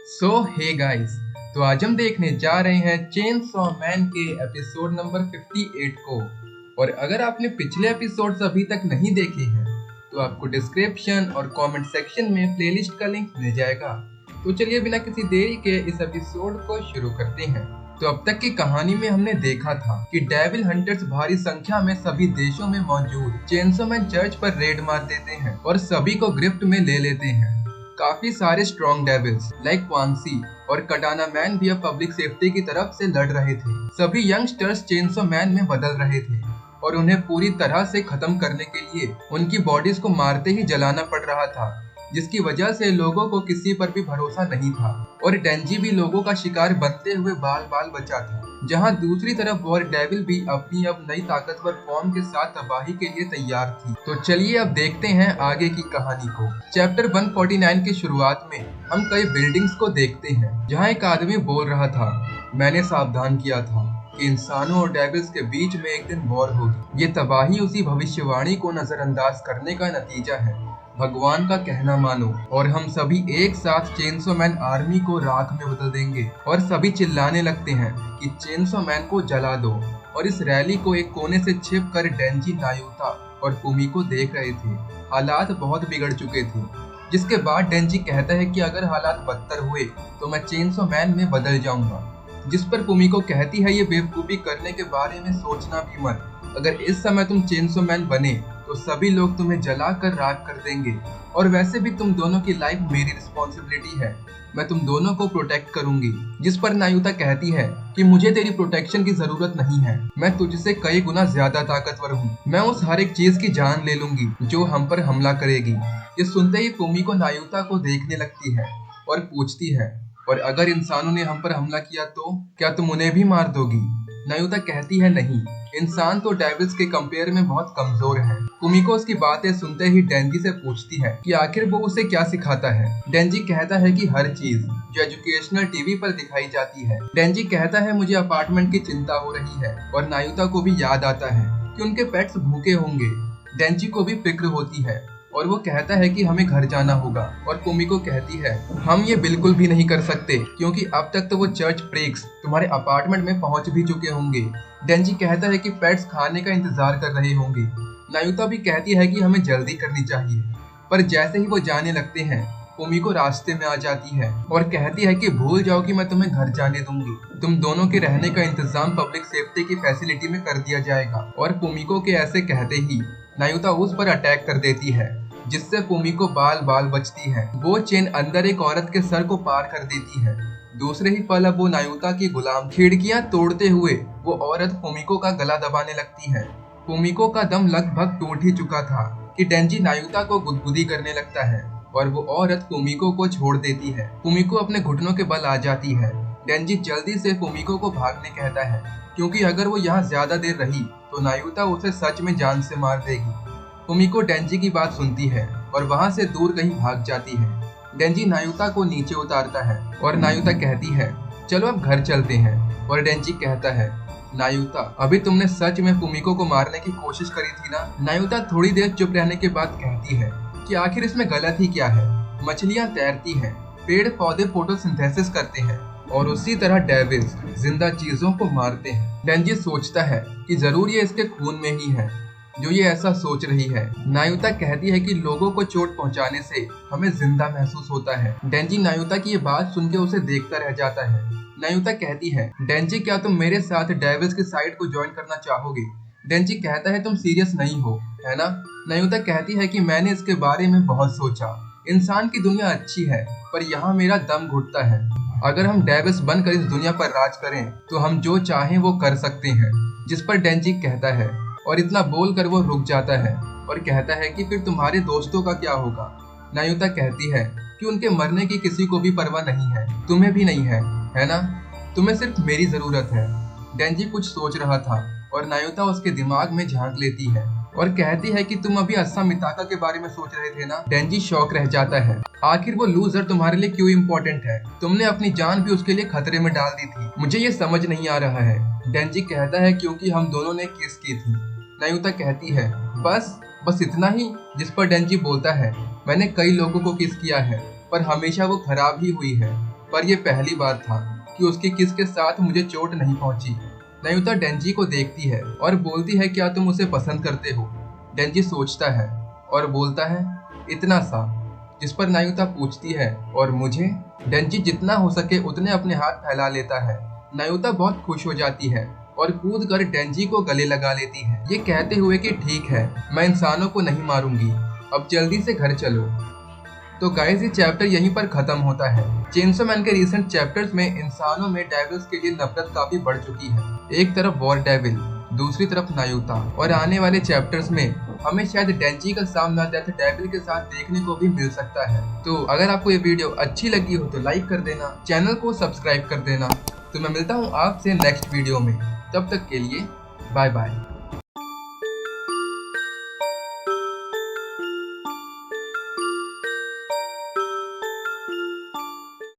Hey guys, तो आज हम देखने जा रहे हैं चेनसॉ मैन के एपिसोड नंबर 58 को। और अगर आपने पिछले एपिसोड्स अभी तक नहीं देखे हैं तो आपको डिस्क्रिप्शन और कमेंट सेक्शन में प्लेलिस्ट का लिंक मिल जाएगा। तो चलिए बिना किसी देरी के इस एपिसोड को शुरू करते हैं। तो अब तक की कहानी में हमने देखा था कि डेविल हंटर्स भारी संख्या में सभी देशों में मौजूद चेनसॉ मैन चर्च पर रेड मार देते हैं और सभी को गिरफ्त में ले लेते हैं। काफी सारे स्ट्रॉन्ग डेविल्स लाइक क्वांसी और कटाना मैन भी अब पब्लिक सेफ्टी की तरफ से लड़ रहे थे। सभी यंगस्टर्स चेनसॉ मैन में बदल रहे थे और उन्हें पूरी तरह से खत्म करने के लिए उनकी बॉडीज को मारते ही जलाना पड़ रहा था, जिसकी वजह से लोगों को किसी पर भी भरोसा नहीं था। और डेंजी भी लोगों का शिकार बनते हुए बाल बाल बचा था, जहां दूसरी तरफ वॉर डेविल भी अपनी अब नई ताकतवर फॉर्म के साथ तबाही के लिए तैयार थी। तो चलिए अब देखते हैं आगे की कहानी को। चैप्टर 149 की शुरुआत में हम कई बिल्डिंग्स को देखते हैं, जहां एक आदमी बोल रहा था, मैंने सावधान किया था कि इंसानों और डेविल्स के बीच में एक दिन वॉर होगी। ये तबाही उसी भविष्यवाणी को नजरअंदाज करने का नतीजा है। भगवान का कहना मानो और हम सभी एक साथ चेनसॉ मैन आर्मी को राख में बदल देंगे। और सभी चिल्लाने लगते हैं कि चेनसॉ मैन को जला दो। और इस रैली को एक कोने से छिप कर डेंजी, नायुता और कुमिको देख रहे थे। हालात बहुत बिगड़ चुके थे, जिसके बाद डेंजी कहता है कि अगर हालात बदतर हुए तो मैं चेनसॉ मैन में बदल जाऊंगा। जिस पर कुमिको कहती है, ये बेवकूफी करने के बारे में सोचना भी मत। अगर इस समय तुम चेनसॉ मैन बने तो सभी लोग तुम्हें जला कर राख कर देंगे। और वैसे भी तुम दोनों की लाइफ मेरी रिस्पॉन्सिबिलिटी है, मैं तुम दोनों को प्रोटेक्ट करूंगी। जिस पर नायुता कहती है कि मुझे तेरी प्रोटेक्शन की जरूरत नहीं है, मैं तुझसे कई गुना ज्यादा ताकतवर हूँ। मैं उस हर एक चीज की जान ले लूंगी जो हम पर हमला करेगी। ये सुनते ही कुमिको नायुता को देखने लगती है और पूछती है, और अगर इंसानों ने हम पर हमला किया तो क्या तुम उन्हें भी मार दोगी? नायुता कहती है, नहीं, इंसान तो डेविल्स के कंपेयर में बहुत कमजोर है। कुमिको उसकी बातें सुनते ही डेंजी से पूछती है कि आखिर वो उसे क्या सिखाता है। डेंजी कहता है कि हर चीज जो एजुकेशनल टीवी पर दिखाई जाती है। डेंजी कहता है, मुझे अपार्टमेंट की चिंता हो रही है। और नायुता को भी याद आता है कि उनके पेट्स भूखे होंगे। डेंजी को भी फिक्र होती है और वो कहता है कि हमें घर जाना होगा। और कुमिको कहती है, हम ये बिल्कुल भी नहीं कर सकते, क्योंकि अब तक तो वो चर्च फ्रीक्स तुम्हारे अपार्टमेंट में पहुंच भी चुके होंगे। डेंजी कहता है कि पेट्स खाने का इंतजार कर रहे होंगे। नायुता भी कहती है कि हमें जल्दी करनी चाहिए। पर जैसे ही वो जाने लगते हैं, कुमिको रास्ते में आ जाती है और कहती है कि भूल जाओ कि मैं तुम्हें घर जाने दूंगी। तुम दोनों के रहने का इंतजाम पब्लिक सेफ्टी की फैसिलिटी में कर दिया जाएगा। और कुमिको के ऐसे कहते ही नायुता उस पर अटैक कर देती है, जिससे कुमिको बाल बाल बचती है। वो चेन अंदर एक औरत के सर को पार कर देती है। दूसरे ही पल अब वो नायुता की गुलाम। खिड़कियां तोड़ते हुए वो औरत कुमिको का गला दबाने लगती है। कुमिको का दम लगभग टूट ही चुका था कि डेंजी नायुता को गुदगुदी करने लगता है और वो औरत कुमिको को छोड़ देती है। कुमिको अपने घुटनों के बल आ जाती है। डेंजी जल्दी से कुमिको को भागने कहता है, क्योंकि अगर वो यहाँ ज्यादा देर रही तो नायुता उसे सच में जान से मार देगी। कुमिको डेंजी की बात सुनती है और वहाँ से दूर कहीं भाग जाती है। डेंजी नायुता को नीचे उतारता है और नायुता कहती है, चलो अब घर चलते हैं। और डेंजी कहता है, नायुता, अभी तुमने सच में कुमिको को मारने की कोशिश करी थी ना? नायुता थोड़ी देर चुप रहने के बाद कहती है कि आखिर इसमें गलत ही क्या है? मछलियाँ तैरती हैं, पेड़ पौधे फोटोसिंथेसिस करते हैं और उसी तरह डेविल्स जिंदा चीजों को मारते हैं। डेंजी सोचता है कि जरूर ये इसके खून में ही है जो ये ऐसा सोच रही है। नायुता कहती है कि लोगों को चोट पहुंचाने से हमें जिंदा महसूस होता है। डेंजी नायुता की ये बात सुन के उसे देखता रह जाता है। नायुता कहती है, डेंजी, क्या तुम मेरे साथ डेविल्स की साइड को ज्वाइन करना चाहोगे? डेंजी कहता है, तुम सीरियस नहीं हो, है ना? नायुता कहती है कि मैंने इसके बारे में बहुत सोचा। इंसान की दुनिया अच्छी है, पर यहाँ मेरा दम घुटता है। अगर हम डेविल्स बनकर इस दुनिया पर राज करें तो हम जो चाहें वो कर सकते हैं। जिस पर डेंजी कहता है, और इतना बोलकर वो रुक जाता है और कहता है कि फिर तुम्हारे दोस्तों का क्या होगा? नायुता कहती है कि उनके मरने की किसी को भी परवाह नहीं है, तुम्हें भी नहीं है ना? तुम्हें सिर्फ मेरी जरूरत है। डेंजी कुछ सोच रहा था और नायुता उसके दिमाग में झांक लेती है और कहती है कि तुम अभी अस्सा मिताका के बारे में सोच रहे थे ना? डेंजी शॉक रह जाता है। आखिर वो लूजर तुम्हारे लिए क्यों इम्पोर्टेंट है? तुमने अपनी जान भी उसके लिए खतरे में डाल दी थी। मुझे ये समझ नहीं आ रहा है। डेंजी कहता है, क्योंकि हम दोनों ने किस की थी। नायुता कहती है, बस इतना ही? जिस पर डेंजी बोलता है, मैंने कई लोगों को किस किया है, पर हमेशा वो खराब ही हुई है। पर यह पहली बार था कि उसकी किस के साथ मुझे चोट नहीं पहुंची। नायुता डेंजी को देखती है और बोलती है, क्या तुम उसे पसंद करते हो? डेंजी सोचता है और बोलता है, इतना सा। जिस पर नायुता पूछती है, और मुझे? डेंजी जितना हो सके उतने अपने हाथ फैला लेता है। नायुता बहुत खुश हो जाती है और कूद कर डेंजी को गले लगा लेती है, ये कहते हुए कि ठीक है, मैं इंसानों को नहीं मारूंगी, अब जल्दी से घर चलो। तो गाइस, ये चैप्टर यहीं पर खत्म होता है। चेनसो मैन के रिसेंट चैप्टर्स में इंसानों में डेविल्स के लिए नफरत काफी बढ़ चुकी है। एक तरफ वॉर डेविल, दूसरी तरफ नायुता, और आने वाले चैप्टर्स में हमें शायद डेंजी का सामना डेथ डेविल के साथ देखने को भी मिल सकता है। तो अगर आपको ये वीडियो अच्छी लगी हो तो लाइक कर देना, चैनल को सब्सक्राइब कर देना। तो मैं मिलता हूँ आपसे नेक्स्ट वीडियो में, तब तक के लिए बाय बाय।